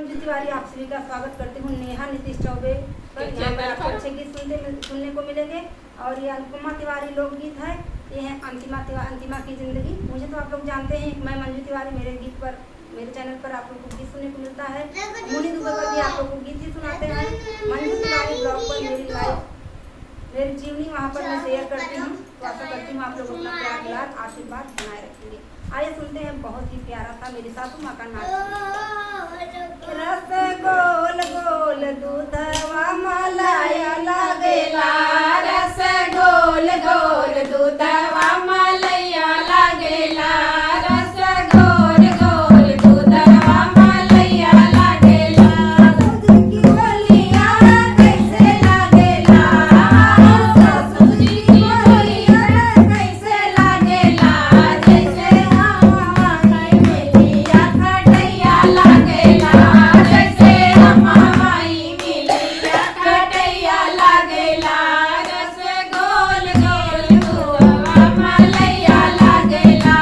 मंजू तिवारी आप सभी का स्वागत करती हूँ नेहा नीतीश चौबे पर। यहाँ पर आपको अच्छे गीत सुनने को मिलेंगे। और ये अनुपमा तिवारी लोकगीत है। ये है अंतिमा की जिंदगी। मुझे तो आप लोग जानते हैं, मैं मंजू तिवारी, मेरे गीत पर, मेरे चैनल पर आप लोग को गीत सुनने को मिलता है। मुनि दुबे पर भी आप लोग को गीत ही सुनाते हैं। मंजू तिवारी ब्लॉग पर मेरी लाइफ, मेरी जीवनी वहाँ पर मैं शेयर करती हूँ। तो आशा करती हूँ आप लोग अपना प्यार दुलार आशीर्वाद बनाए रखेंगे। आइए सुनते हैं बहुत ही प्यारा सा मेरी सासू माँ का नाच। रस गोल गोल दूधवा मलाया लागेला, रस गोल गोल दूधवा मलैया लागेला, रस गोल गोल दूधवा मलैया लागेला। ससुर की बोलिया कैसे लागेला, ससुर जी की बोलिया कैसे लागेला, जैसे हमारी मिलिया खटैया लागेला, जैसे हमारी मिलिया खटैया लागेला। रस गोल गोल दूधवा मलैया लागेला,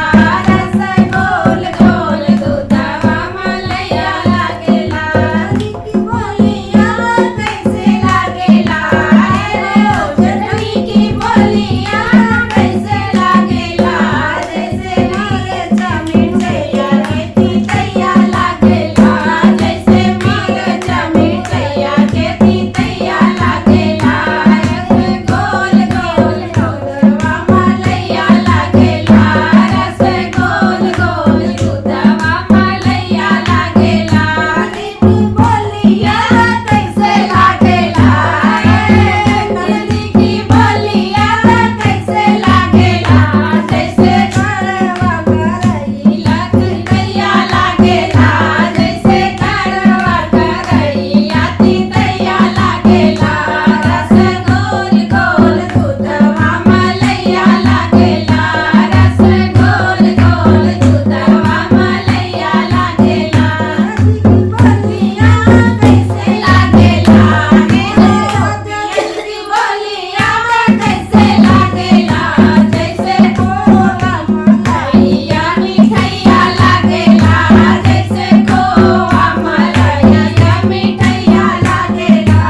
रस गोल गोल दूधवा मलैया लागेला। की बोलिया कैसे लागेला, जननी की बोलिया कैसे लागेला, जैसे मिर्चा मिर्चैया खेती तैया लागेला, जैसे मिर्चा मिर्चैया खेती तैया लागेला। रस गोल गोल दूधवा मलैया लागेला, रस गोल गोल दूधवा मलैया लागेला। बोलिया कैसे लागेला, नंदी की बोलिया कैसे लागेला, जैसे करवा करैया तैया लागेला, जैसे करवा करैया तैया लागेला। रस गोल गोल दूधवा मलैया लागेला, रस गोल गोल दूधवा मलैया लागेला। बोलिया कैसे लागेला, की बोलिया कैसे लागेला, जैसे खोवा मलैया मिठैया लागेला, जैसे खोवा मलैया मिठैया लागेला।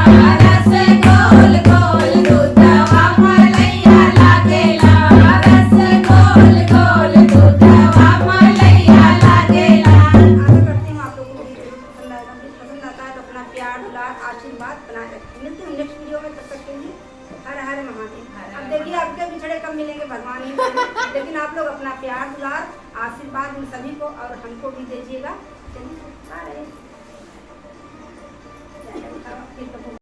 रस गोल गोल दूधवा मलैया लागेला, रस गोल गोल दूधवा मलैया लागेला। आशा करती हूँ आप लोगों को गीत पसंद आएगा। गीत पसंद आता है तो अपना प्यार दुलार आशीर्वाद बनाए रखें। मिलते हैं नेक्स्ट वीडियो में, तब तक के लिए हर हर महादेव। अब देखिए आपके बिछड़े कब मिलेंगे भगवान ही जाने। लेकिन आप लोग अपना प्यार दुलार आशीर्वाद इन सभी को और हमको भी दीजिएगा। चलिए, बाय।